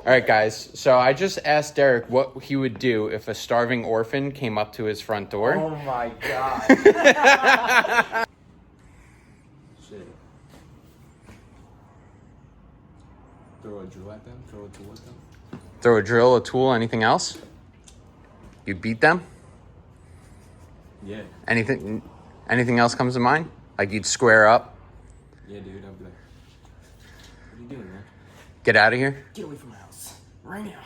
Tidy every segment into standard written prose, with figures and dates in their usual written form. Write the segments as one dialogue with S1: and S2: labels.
S1: All right, guys. So I just asked Derek what he would do if a starving orphan came up to his front door.
S2: Oh my god. Shit. Throw a drill at them? Throw a tool at them?
S1: Throw a drill, a tool, anything else? You beat them?
S2: Yeah.
S1: Anything else comes to mind? Like you'd square up?
S2: Yeah, dude. I'd be like, what are you doing, man?
S1: Get out of here?
S2: Get away from my house. Right now.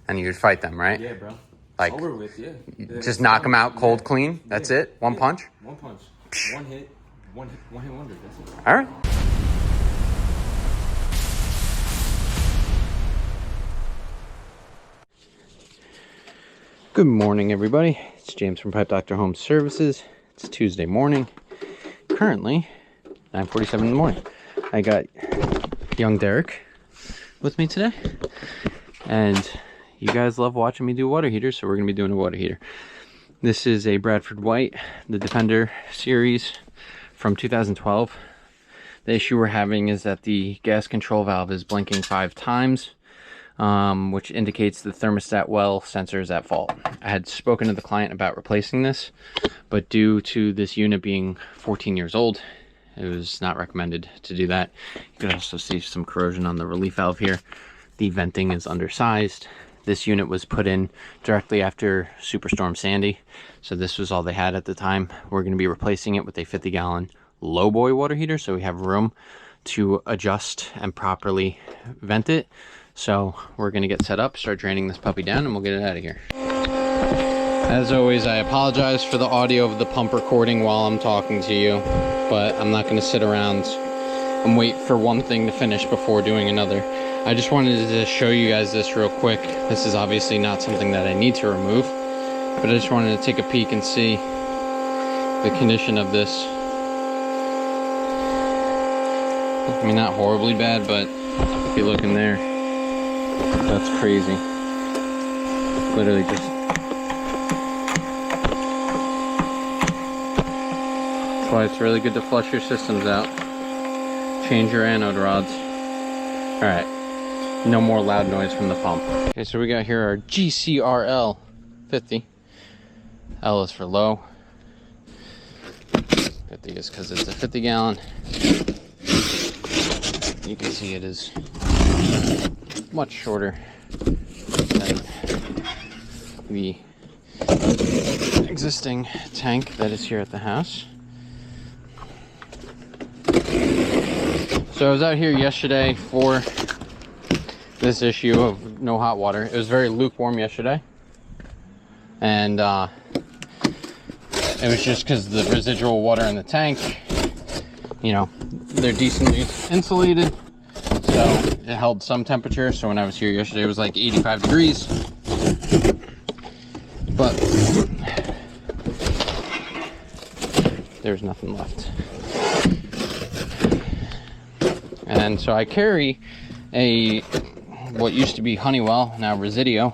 S1: And you'd fight them, right?
S2: Yeah, bro.
S1: Like,
S2: it's over with, yeah.
S1: Just knock them out cold, clean? That's it? One punch?
S2: One punch. One hit wonder. That's it.
S1: All right. Good morning, everybody. It's James from Pipe Doctor Home Services. It's Tuesday morning. Currently, 9:47 in the morning. I got young Derek with me today. And you guys love watching me do water heaters, so we're going to be doing a water heater. This is a Bradford White, the Defender series from 2012. The issue we're having is that the gas control valve is blinking 5 times. Which indicates the thermostat well sensor is at fault. I had spoken to the client about replacing this, but due to this unit being 14 years old, it was not recommended to do that. You can also see some corrosion on the relief valve here. The venting is undersized. This unit was put in directly after Superstorm Sandy, so this was all they had at the time. We're going to be replacing it with a 50-gallon lowboy water heater, so we have room to adjust and properly vent it. So we're going to get set up, start draining this puppy down, and we'll get it out of here. As always, I apologize for the audio of the pump recording while I'm talking to you, but I'm not going to sit around and wait for one thing to finish before doing another. I just wanted to show you guys this real quick. This is obviously not something that I need to remove, but I just wanted to take a peek and see the condition of this. I mean, not horribly bad, but if you look in there, that's crazy. Literally just... That's why it's really good to flush your systems out. Change your anode rods. Alright. No more loud noise from the pump. Okay, so we got here our GCRL 50. L is for low. 50 is because it's a 50-gallon. You can see it is much shorter than the existing tank that is here at the house. So I was out here yesterday for this issue of no hot water. It was very lukewarm yesterday, and it was just because the residual water in the tank, you know, they're decently insulated, so it held some temperature. So when I was here yesterday, it was like 85 degrees, but there's nothing left. And so I carry a what used to be Honeywell, now Residio,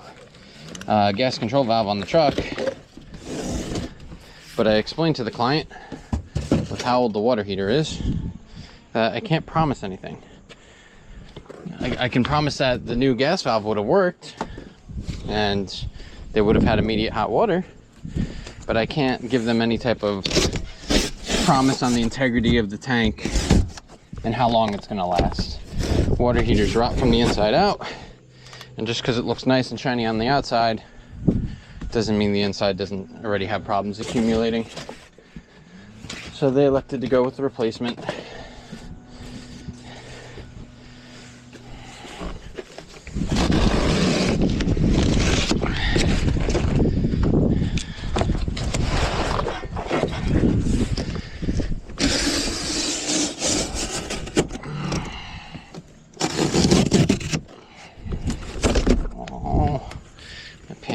S1: gas control valve on the truck, but I explained to the client with how old the water heater is that I can't promise anything. I can promise that the new gas valve would have worked and they would have had immediate hot water, but I can't give them any type of promise on the integrity of the tank and how long it's going to last. Water heaters rot from the inside out, and just because it looks nice and shiny on the outside doesn't mean the inside doesn't already have problems accumulating. So they elected to go with the replacement.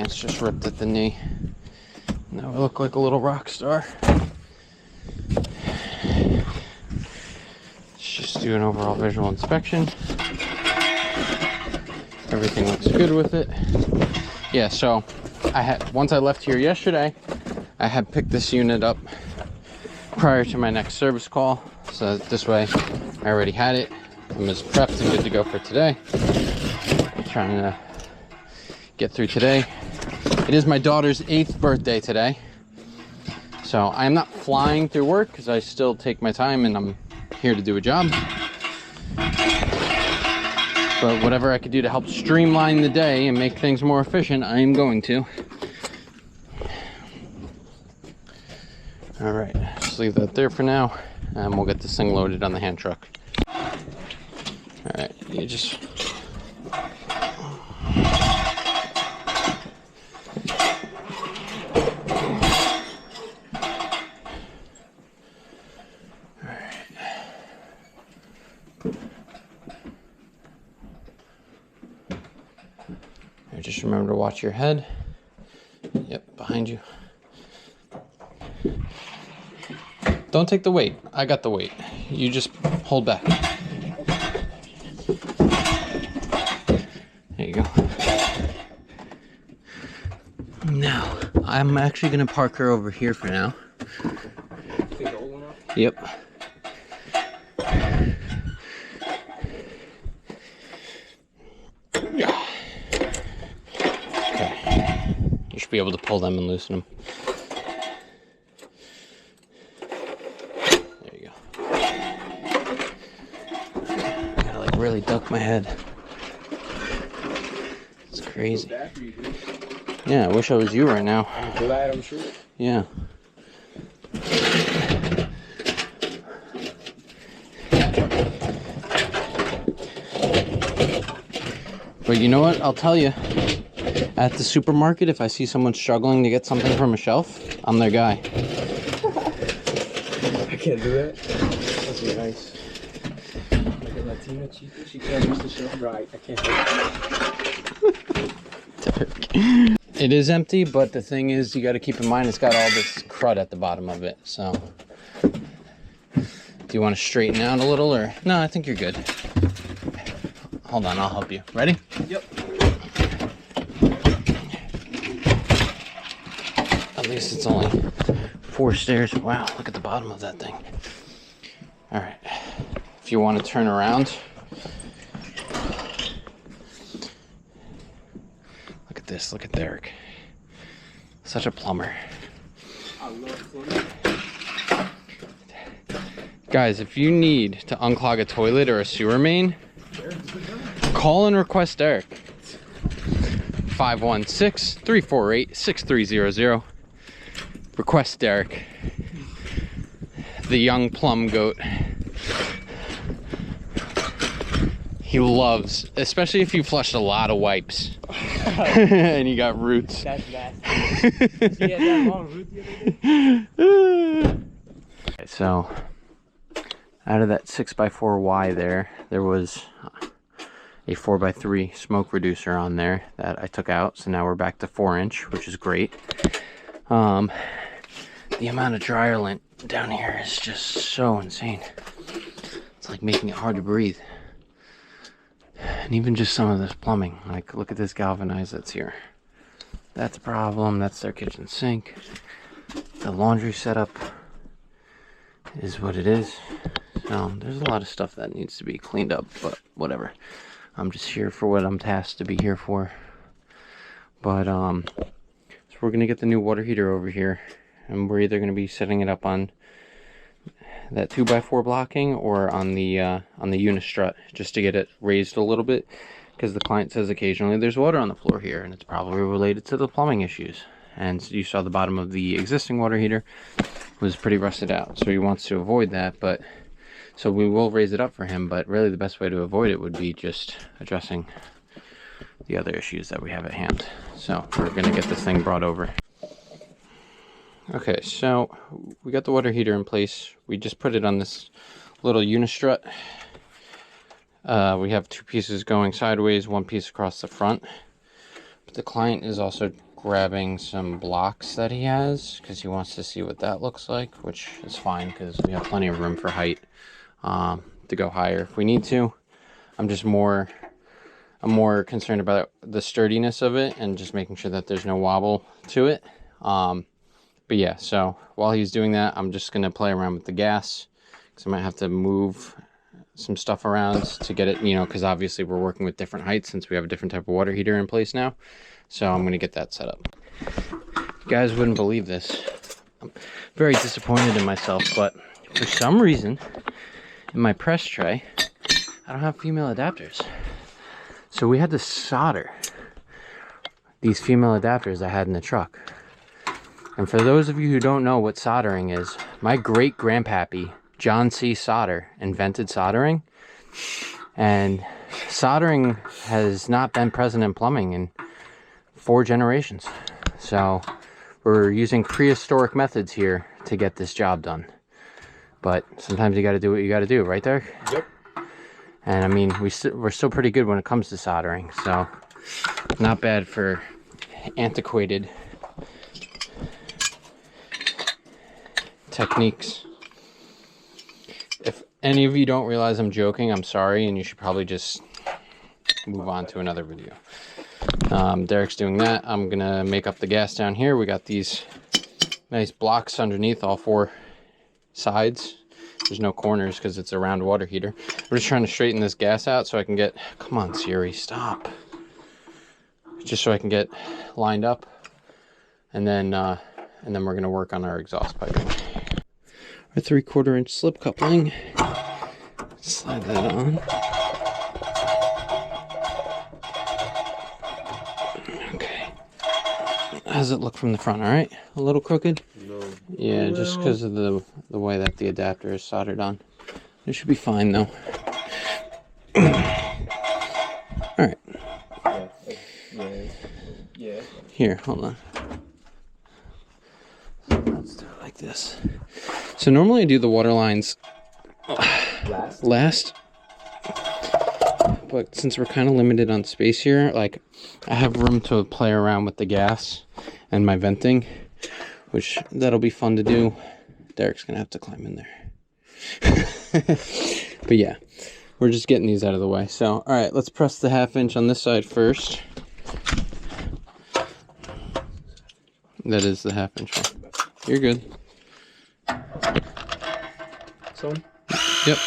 S1: Just ripped at the knee. Now I look like a little rock star. Let's just do an overall visual inspection. Everything looks good with it. Yeah, so once I left here yesterday, I had picked this unit up prior to my next service call. So this way I already had it. I'm as prepped and good to go for today. trying to get through today. It is my daughter's 8th birthday today. So I'm not flying through work because I still take my time and I'm here to do a job. But whatever I could do to help streamline the day and make things more efficient, I am going to. All right, just leave that there for now, and we'll get this thing loaded on the hand truck. All right, you just... Just remember to watch your head. Yep, behind you. Don't take the weight. I got the weight. You just hold back. There you go. Now, I'm actually going to park her over here for now.
S2: Take the old one out?
S1: Yep. You should be able to pull them and loosen them. There you go. I gotta like really duck my head. It's crazy. Yeah, I wish I was you right now.
S2: I'm glad, I'm sure.
S1: Yeah. But you know what? I'll tell you. At the supermarket, if I see someone struggling to get something from a shelf, I'm their guy.
S2: I can't do that. That's really nice. Like a Latina chica, she can't reach the shelf. Right, I can't help.
S1: It is empty, but the thing is, you got to keep in mind it's got all this crud at the bottom of it. So, do you want to straighten out a little, or no? I think you're good. Hold on, I'll help you. Ready?
S2: Yep.
S1: At least it's only 4 stairs. Wow, look at the bottom of that thing. All right, if you want to turn around, look at this. Look at Derek. Such a plumber.
S2: I love plumbing.
S1: Guys, if you need to unclog a toilet or a sewer main, call and request Derek. 516-348-6300. Request Derek, the young plum goat. He loves, especially if you flushed a lot of wipes and you got roots.
S2: That's nasty. She had that long root the other day.
S1: Okay, so out of that 6x4Y there was a 4x3 smoke reducer on there that I took out. So now we're back to 4-inch, which is great. The amount of dryer lint down here is just so insane. It's like making it hard to breathe. And even just some of this plumbing, like look at this galvanized that's here. That's a problem. That's their kitchen sink. The laundry setup is what it is. So there's a lot of stuff that needs to be cleaned up, but whatever. I'm just here for what I'm tasked to be here for. But so we're gonna get the new water heater over here, and we're either gonna be setting it up on that 2x4 blocking or on the unistrut, just to get it raised a little bit, because the client says occasionally there's water on the floor here, and it's probably related to the plumbing issues. And so you saw the bottom of the existing water heater was pretty rusted out, so he wants to avoid that. But so we will raise it up for him, but really the best way to avoid it would be just addressing the other issues that we have at hand. So we're gonna get this thing brought over. Okay, so we got the water heater in place. We just put it on this little unistrut. We have 2 pieces going sideways, 1 piece across the front. But the client is also grabbing some blocks that he has because he wants to see what that looks like, which is fine because we have plenty of room for height to go higher if we need to. I'm more concerned about the sturdiness of it and just making sure that there's no wobble to it. But yeah, so while he's doing that, I'm just gonna play around with the gas because I might have to move some stuff around to get it, you know, because obviously we're working with different heights since we have a different type of water heater in place now. So I'm going to get that set up. You guys wouldn't believe this. I'm very disappointed in myself, but for some reason in my press tray, I don't have female adapters. So we had to solder these female adapters I had in the truck. And for those of you who don't know what soldering is, my great grandpappy, John C. Solder, invented soldering. And soldering has not been present in plumbing in 4 generations. So we're using prehistoric methods here to get this job done. But sometimes you got to do what you got to do, right there?
S2: Yep.
S1: And I mean, we're still pretty good when it comes to soldering. So not bad for antiquated techniques. If any of you don't realize I'm joking, I'm sorry, and you should probably just move on to another video. Derek's doing that. I'm gonna make up the gas down here. We got these nice blocks underneath all 4 sides. There's no corners because it's a round water heater. We're just trying to straighten this gas out so I can get, come on Siri, stop. Just so I can get lined up, and then we're gonna work on our exhaust piping. Our 3/4 inch slip coupling. Slide that on. Okay. How does it look from the front? All right. A little crooked.
S2: No.
S1: Yeah, just because of the way that the adapter is soldered on. It should be fine though. All right.
S2: Yeah.
S1: Here, hold on. So let's do it like this. So normally I do the water lines last, but since we're kind of limited on space here, like I have room to play around with the gas and my venting, which that'll be fun to do. Derek's gonna have to climb in there. But yeah, we're just getting these out of the way. So, all right, let's press the 1/2 inch on this side first. That is the 1/2 inch one. You're good.
S2: So?
S1: Yep.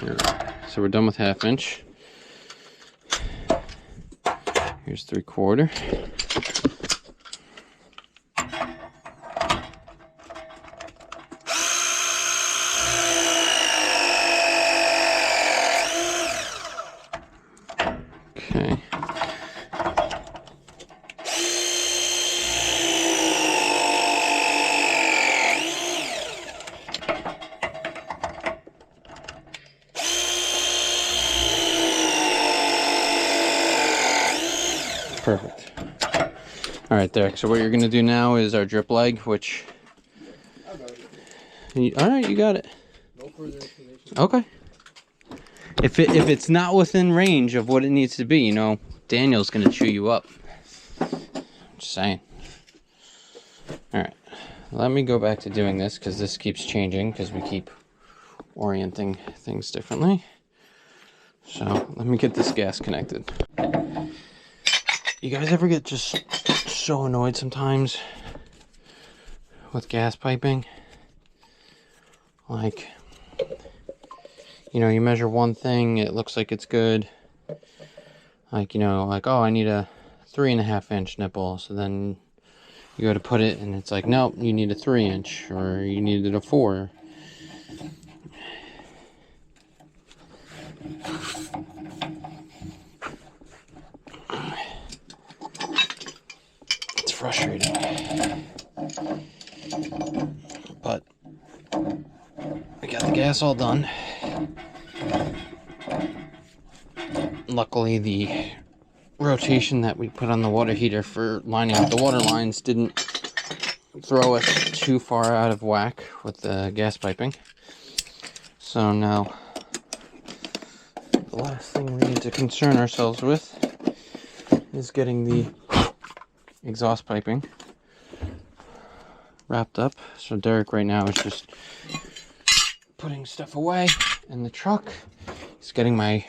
S1: Alright, so we're done with 1/2 inch. Here's 3/4. Okay. Perfect. All right, Derek. So what you're gonna do now is our drip leg, which. All right, you got it.
S2: No further explanation.
S1: Okay. If it's not within range of what it needs to be, you know, Daniel's gonna chew you up. Just saying. All right. Let me go back to doing this because this keeps changing because we keep orienting things differently. So let me get this gas connected. You guys ever get just so annoyed sometimes with gas piping? Like, you know, you measure one thing, it looks like it's good. Like, you know, like, oh, I need a 3.5 inch nipple. So then you go to put it and it's like, nope, you need a 3 inch or you needed a 4. It's frustrating. But we got the gas all done. Luckily, the rotation that we put on the water heater for lining up the water lines didn't throw us too far out of whack with the gas piping. So now, the last thing we need to concern ourselves with is getting the exhaust piping wrapped up. So Derek right now is just putting stuff away in the truck. He's getting my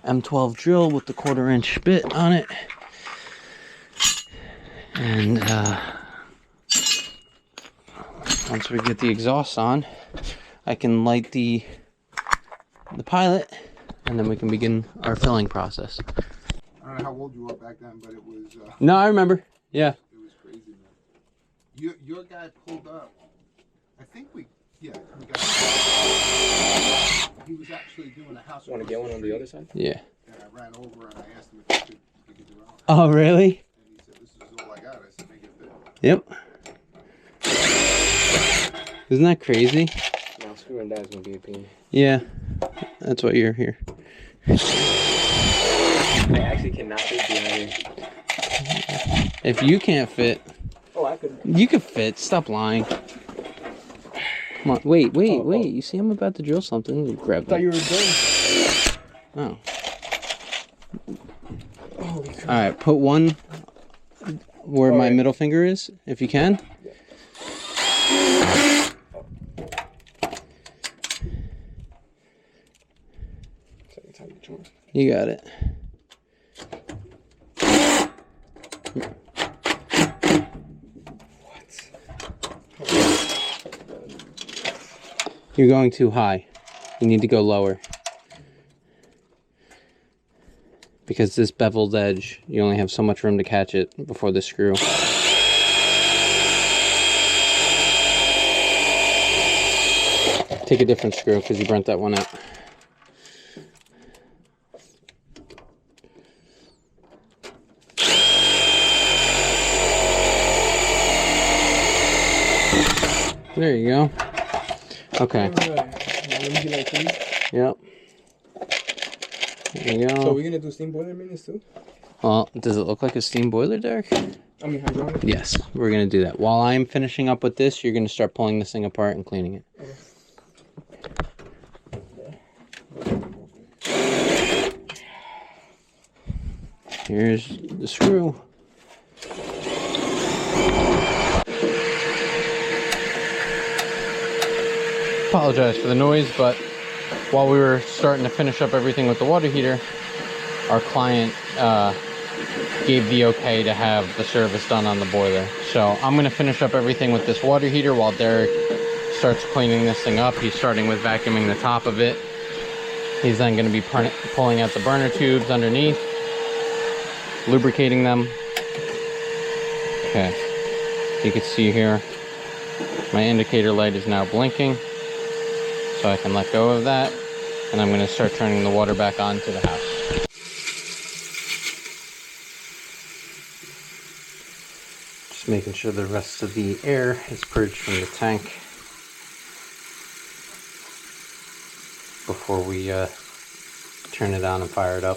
S1: M12 drill with the 1/4 inch bit on it. once we get the exhaust on, I can light the pilot, and then we can begin our filling process.
S3: I don't know how old you were back then, but it was...
S1: No, I remember. Yeah.
S3: It was crazy, man. Your guy pulled up. I think we got... He was actually doing a house...
S2: Want to get one on the other side?
S1: Yeah.
S3: And I ran over and I asked him if he could do it.
S1: Oh, really?
S3: And he said, "This is all I got." I said, "Make it fit."
S1: Yep. Isn't that crazy?
S2: No, screwing that is going to be a pain.
S1: Yeah. That's why you're here.
S2: I actually cannot fit behind here.
S1: If you can't fit...
S2: Oh, I could.
S1: You could fit. Stop lying. Come on. Wait. You see I'm about to drill something. Grab
S2: I thought
S1: that.
S2: you were done.
S1: Oh.
S2: Holy crap.
S1: Alright, put one where my middle finger is, if you can.
S2: Second time you joined.
S1: You got it. You're going too high. You need to go lower. Because this beveled edge, you only have so much room to catch it before the screw. Take a different screw because you burnt that one out. There you go. Okay.
S2: Let me get that, please.
S1: Yep. There you go.
S2: So we're going to do steam boiler maintenance too?
S1: Well, does it look like a steam boiler, Derek?
S2: I mean hydronic?
S1: Yes, we're going to do that. While I'm finishing up with this, you're going to start pulling this thing apart and cleaning it. Okay. Here's the screw. Apologize for the noise, but while we were starting to finish up everything with the water heater, our client gave the okay to have the service done on the boiler. So I'm going to finish up everything with this water heater while Derek starts cleaning this thing up. He's starting with vacuuming the top of it. He's then going to be pulling out the burner tubes underneath, lubricating them. Okay, you can see here my indicator light is now blinking, so I can let go of that, and I'm going to start turning the water back on to the house. Just making sure the rest of the air is purged from the tank before we turn it on and fire it up.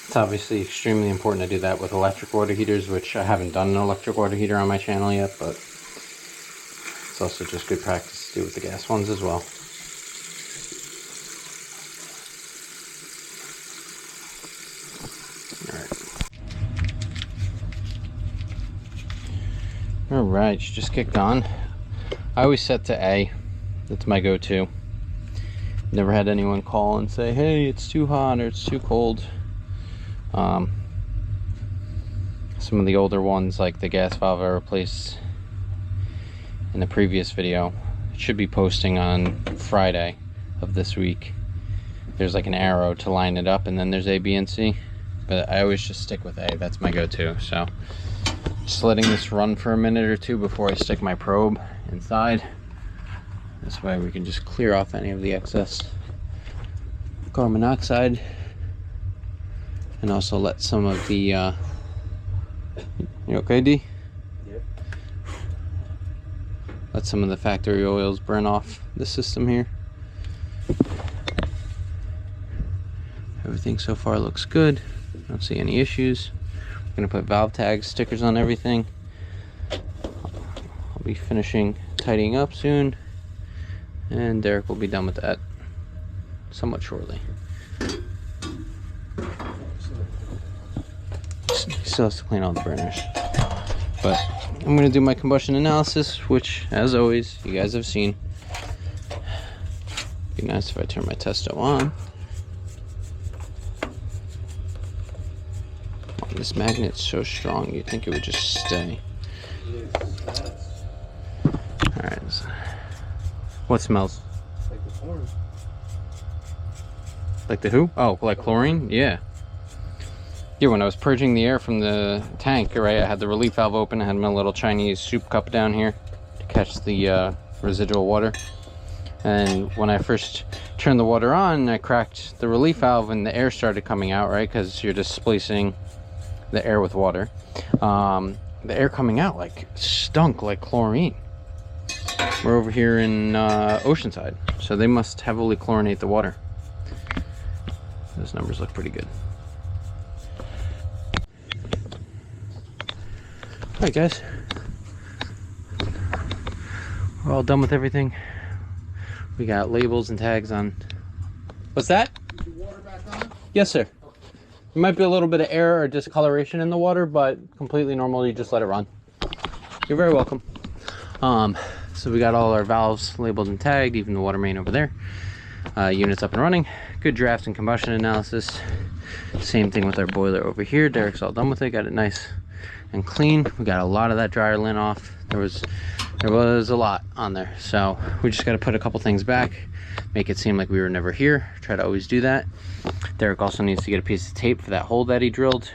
S1: It's obviously extremely important to do that with electric water heaters, which I haven't done an electric water heater on my channel yet, but it's also just good practice to do with the gas ones as well. Alright, she just kicked on. I always set to A. That's my go-to. Never had anyone call and say, hey, it's too hot or it's too cold. Some of the older ones, like the gas valve I replaced in the previous video, it should be posting on Friday of this week. There's like an arrow to line it up, and then there's A, B, and C. But I always just stick with A. That's my go-to. So just letting this run for a minute or two before I stick my probe inside. This way we can just clear off any of the excess carbon monoxide, and also let some of the you okay, D?
S2: Yep.
S1: Let some of the factory oils burn off the system here. Everything so far looks good. I don't see any issues. I'm gonna put valve tags, stickers on everything. I'll be finishing tidying up soon, and Derek will be done with that somewhat shortly. Still has to clean all the burners, but I'm gonna do my combustion analysis, which, as always, you guys have seen. Be nice if I turn my testo on. This magnet's so strong, you'd think it would just stay. What smells?
S2: Like the corn.
S1: Like the who? Oh, like chlorine? Yeah. Yeah, when I was purging the air from the tank, right, I had the relief valve open. I had my little Chinese soup cup down here to catch the residual water. And when I first turned the water on, I cracked the relief valve and the air started coming out, right, because you're displacing the air with water. The air coming out like stunk like chlorine. We're over here in Oceanside, so they must heavily chlorinate the water. Those numbers look pretty good. All right, guys, we're all done with everything. We got labels and tags on. What's that?
S3: Is the water back on?
S1: Yes, sir. There might be a little bit of air or discoloration in the water, but completely normal. You just let it run. You're very welcome. So we got all our valves labeled and tagged, even the water main over there. Units up and running. Good draft and combustion analysis. Same thing with our boiler over here. Derek's all done with it. Got it nice and clean. We got a lot of that dryer lint off. There was a lot on there, so we just got to put a couple things back, make it seem like we were never here. Try to always do that. Derek also needs to get a piece of tape for that hole that he drilled,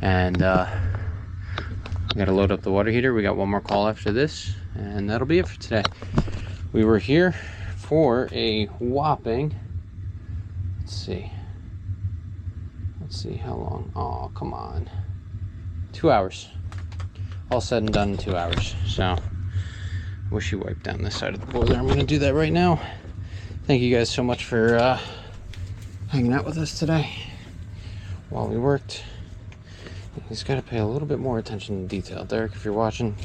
S1: and we got to load up the water heater. We got one more call after this, and that'll be it for today. We were here for a whopping, let's see how long. Oh, come on, 2 hours. All said and done in 2 hours. So I wish you wiped down this side of the boiler. I'm gonna do that right now. Thank you guys so much for hanging out with us today while we worked. He's got to pay a little bit more attention to detail. Derek, if you're watching,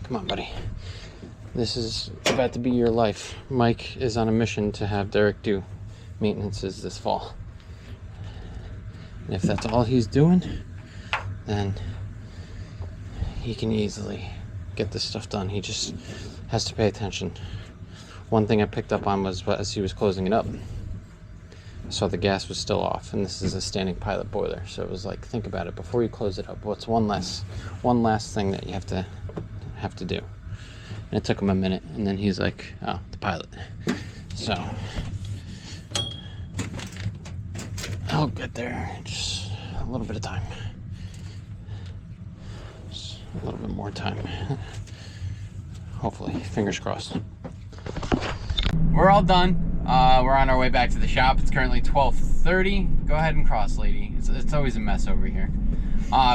S1: come on, buddy. This is about to be your life. Mike is on a mission to have Derek do maintenances this fall. And if that's all he's doing, then he can easily get this stuff done. He just has to pay attention. One thing I picked up on was as he was closing it up, I saw the gas was still off, and this is a standing pilot boiler, so it was like, think about it before you close it up. What's one last thing that you have to do? And it took him a minute, and then he's like, oh, the pilot. So I'll get there in just a little bit of time. A little bit more time. Hopefully, fingers crossed. We're all done. We're on our way back to the shop. It's currently 12:30. Go ahead and cross, lady. It's always a mess over here.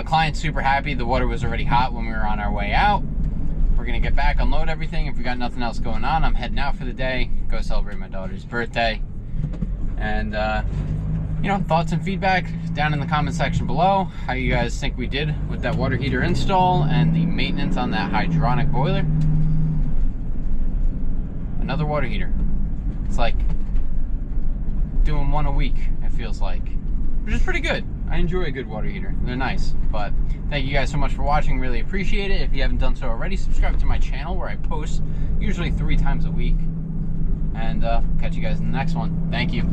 S1: Client's super happy. The water was already hot when we were on our way out. We're gonna get back, unload everything. If we got nothing else going on, I'm heading out for the day. Go celebrate my daughter's birthday. And you know, thoughts and feedback down in the comment section below. How you guys think we did with that water heater install and the maintenance on that hydronic boiler. Another water heater. It's like doing one a week, it feels like, which is pretty good. I enjoy a good water heater. They're nice. But thank you guys so much for watching. Really appreciate it. If you haven't done so already, subscribe to my channel where I post usually 3 times a week. And catch you guys in the next one. Thank you.